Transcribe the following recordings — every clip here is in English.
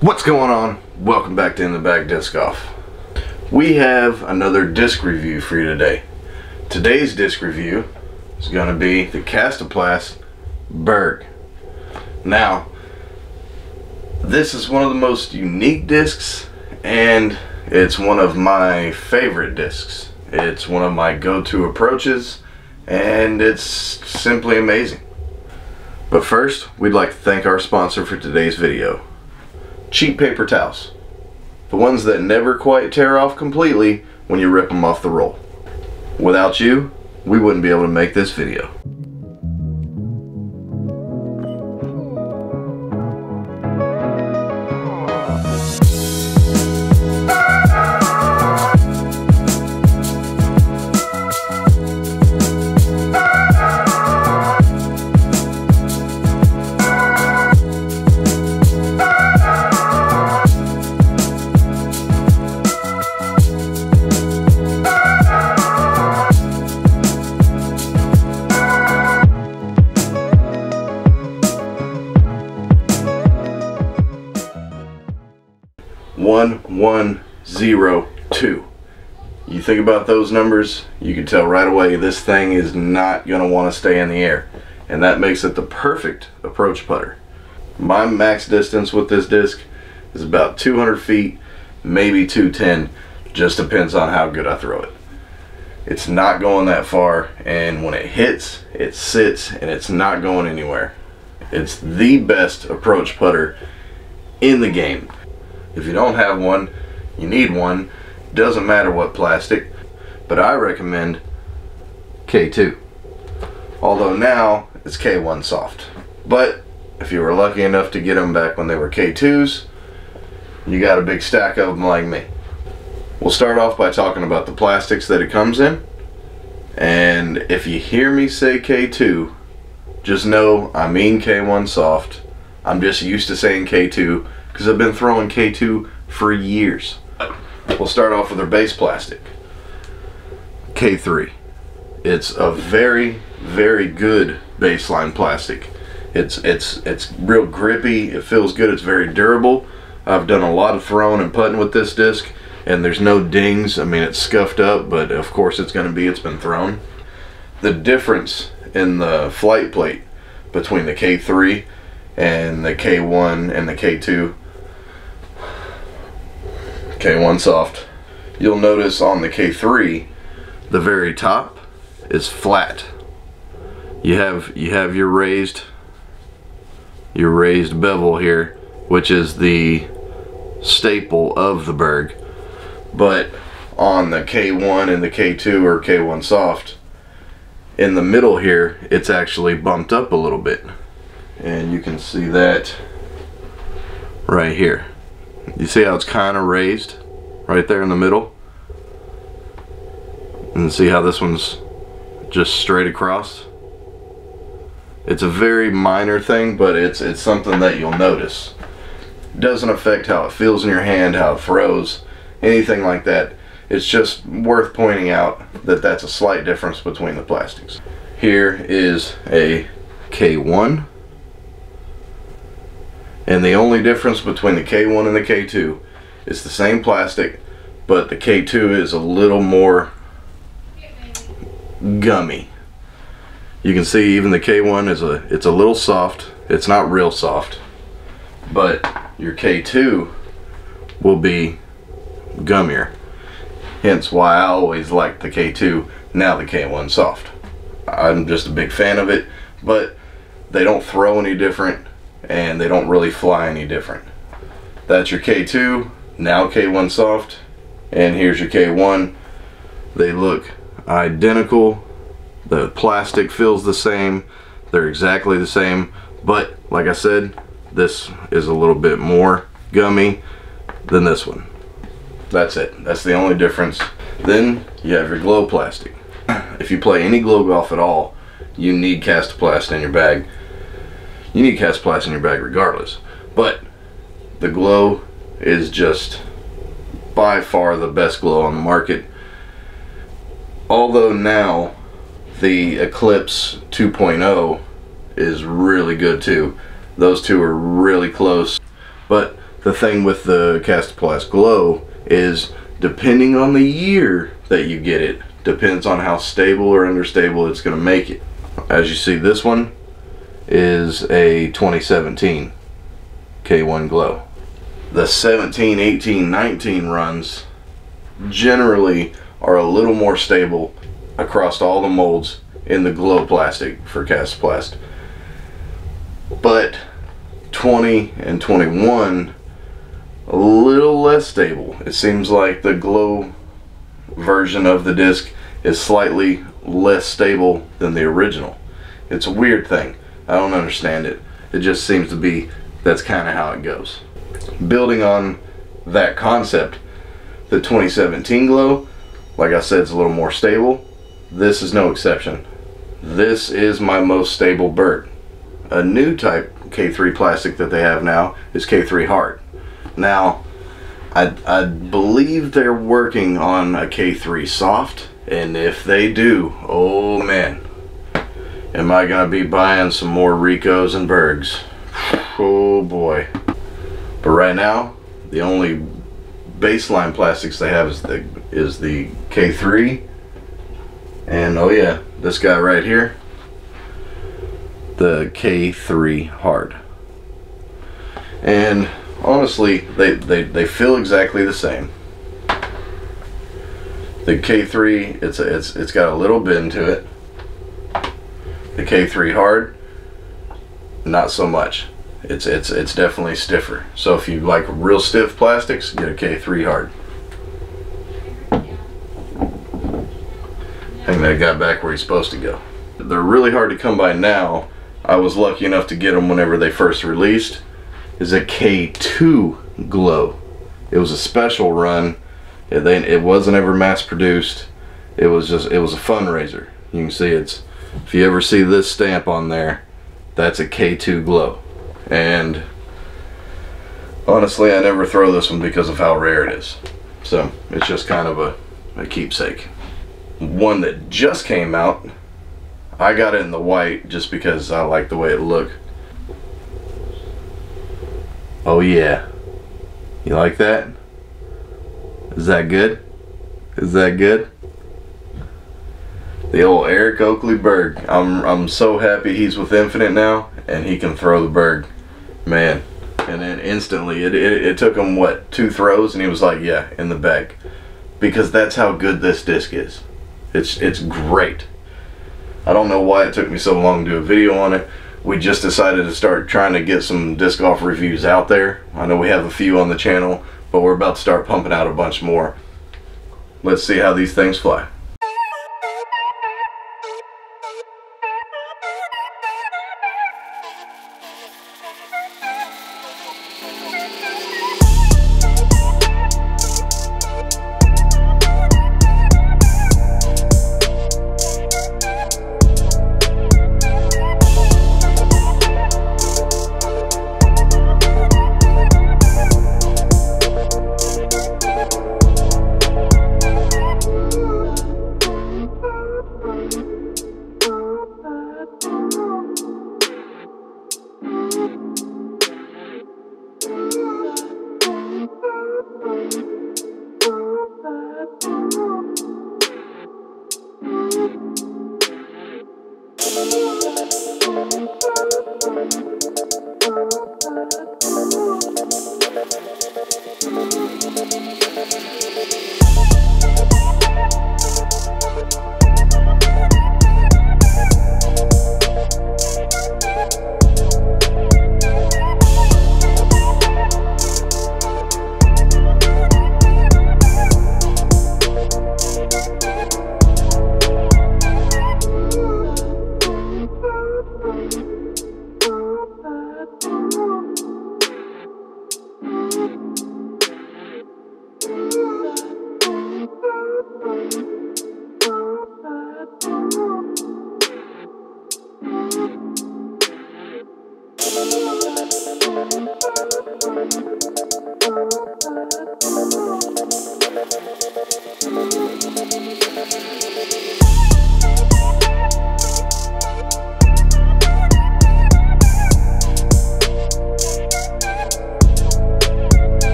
What's going on? Welcome back to In the Bag Disc Golf. We have another disc review for you today. Today's disc review is going to be the Kastaplast Berg. Now, this is one of the most unique discs, and it's one of my favorite discs. It's one of my go-to approaches, and it's simply amazing. But first, we'd like to thank our sponsor for today's video. Cheap paper towels. The ones that never quite tear off completely when you rip them off the roll. Without you, we wouldn't be able to make this video. One, 1, 0, 2. You think about those numbers, you can tell right away this thing is not going to want to stay in the air, and that makes it the perfect approach putter. My max distance with this disc is about 200 feet, maybe 210, just depends on how good I throw it. It's not going that far, and when it hits, it sits and it's not going anywhere. It's the best approach putter in the game. If you don't have one, you need one. Doesn't matter what plastic, but I recommend K2. Although now it's K1 soft. But if you were lucky enough to get them back when they were K2s, you got a big stack of them like me. We'll start off by talking about the plastics that it comes in. And if you hear me say K2, just know I mean K1 soft. I'm just used to saying K2 because I've been throwing K2 for years. We'll start off with our base plastic, K3. It's a very, very good baseline plastic. It's real grippy. It feels good. It's very durable. I've done a lot of throwing and putting with this disc, and there's no dings. I mean, it's scuffed up, but of course it's been thrown. The difference in the flight plate between the K3 and the K1 and the K2, K1 soft, you'll notice on the K3 the very top is flat. You have your raised bevel here, which is the staple of the Berg, but on the K1 and the K2 or K1 soft, in the middle here it's actually bumped up a little bit, and you can see that right here. You see how it's kind of raised right there in the middle, and see how this one's just straight across. It's a very minor thing, but it's something that you'll notice. It doesn't affect how it feels in your hand, how it throws, anything like that. It's just worth pointing out that that's a slight difference between the plastics. Here is a K1, and the only difference between the K1 and the K2 is the same plastic, but the K2 is a little more gummy. You can see even the K1 it's a little soft. It's not real soft, but your K2 will be gummier. Hence why I always liked the K2, now the K1 soft. I'm just a big fan of it, but they don't throw any different and they don't really fly any different. That's your K2, now K1 soft, and here's your K1. They look identical. The plastic feels the same. They're exactly the same, but like I said, this is a little bit more gummy than this one. That's it. That's the only difference. Then you have your glow plastic. If you play any glow golf at all, you need Kastaplast in your bag. You need Kastaplast in your bag regardless. But the glow is just by far the best glow on the market. Although now the Eclipse 2.0 is really good too. Those two are really close. But the thing with the Kastaplast Glow is, depending on the year that you get it, depends on how stable or understable it's going to make it. As you see, this one is a 2017 K1 Glow. The 17, 18, 19 runs generally are a little more stable across all the molds in the glow plastic for Kastaplast. But 20 and 21, a little less stable. It seems like the glow version of the disc is slightly less stable than the original. It's a weird thing. I don't understand it. It just seems to be, that's kind of how it goes. Building on that concept, the 2017 Glow, like I said, it's a little more stable. This is no exception. This is my most stable Berg. A new type K3 plastic that they have now is K3 Hard. Now, I believe they're working on a K3 Soft, and if they do, oh man, am I gonna be buying some more Ricos and Bergs. Oh boy. But right now, the only baseline plastics they have is the K3, and oh yeah, this guy right here, the K3 Hard. And honestly, they feel exactly the same. The K3, it's got a little bend to it. The K3 Hard, not so much. It's definitely stiffer. So if you like real stiff plastics, get a K3 Hard. I think that got back where he's supposed to go. They're really hard to come by now. I was lucky enough to get them whenever they first released. Is a K2 Glow. It was a special run. It wasn't ever mass produced. It was a fundraiser. You can see if you ever see this stamp on there, that's a K2 Glow. And honestly, I never throw this one because of how rare it is. So it's just kind of a keepsake. One that just came out, I got it in the white just because I like the way it looked. Oh yeah, you like that? Is that good? Is that good? The old Eric Oakley Berg. I'm so happy he's with Infinite now and he can throw the Berg, man. And then instantly, it took him what, 2 throws, and he was like, yeah, in the bag, because that's how good this disc is. It's great. I don't know why it took me so long to do a video on it. We just decided to start trying to get some disc golf reviews out there. I know we have a few on the channel, but we're about to start pumping out a bunch more. Let's see how these things fly.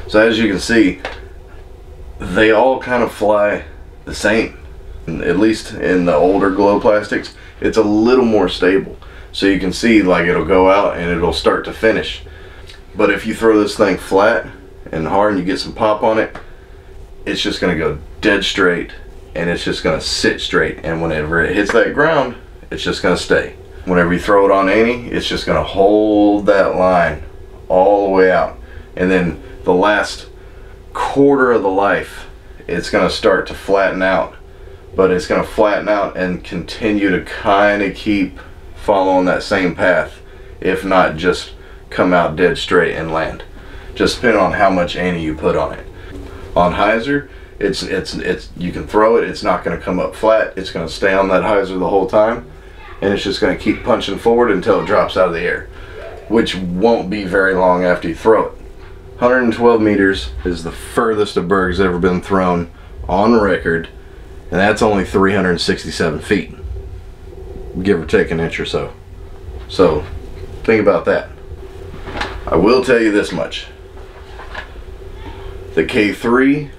So as you can see, they all kind of fly the same. At least in the older glow plastics, it's a little more stable. So you can see, like, it'll go out and it'll start to finish. But if you throw this thing flat and hard and you get some pop on it, it's just going to go dead straight, and it's just going to sit straight, and whenever it hits that ground, it's just going to stay. Whenever you throw it on Annie, it's just going to hold that line all the way out, and then the last quarter of the life, it's going to start to flatten out. But it's going to flatten out and continue to kind of keep following that same path, if not just come out dead straight and land. Just depending on how much Annie you put on it. On hyzer, it's you can throw it, it's not going to come up flat, it's going to stay on that hyzer the whole time, and it's just going to keep punching forward until it drops out of the air, which won't be very long after you throw it. 112 meters is the furthest a Berg's ever been thrown on record, and that's only 367 feet, give or take an inch or so. So think about that. I will tell you this much: the K3,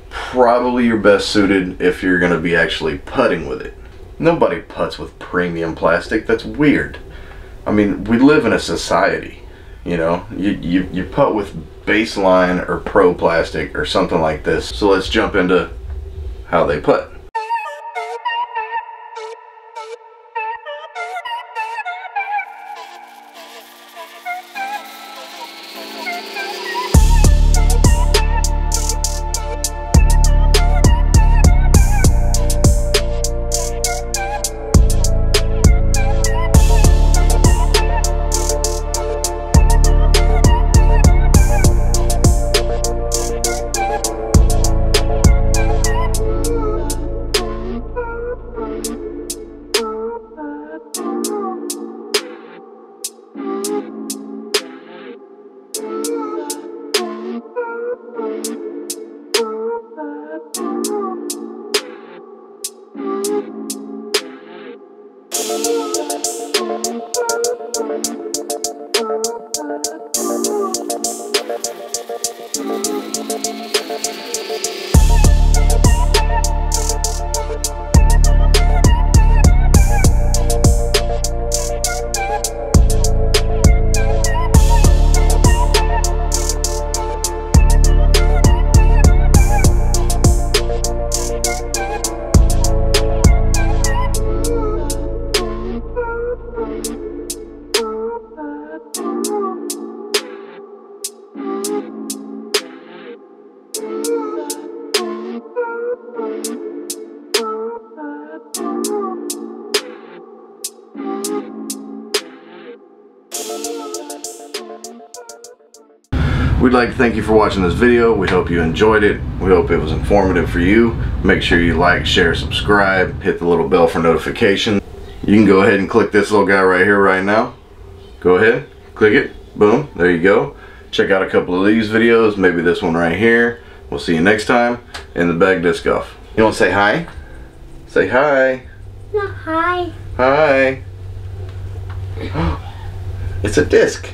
probably your best suited if you're going to be actually putting with it. Nobody putts with premium plastic. That's weird. I mean, we live in a society, you know. You putt with baseline or pro plastic or something like this. So let's jump into how they putt. We'd like to thank you for watching this video. We hope you enjoyed it. We hope it was informative for you. Make sure you like, share, subscribe, hit the little bell for notifications. You can go ahead and click this little guy right here right now. Go ahead, click it, boom, there you go. Check out a couple of these videos, maybe this one right here. We'll see you next time in the Bag Disc Golf. You want to say hi? Say hi. No, hi. Hi. It's a disc.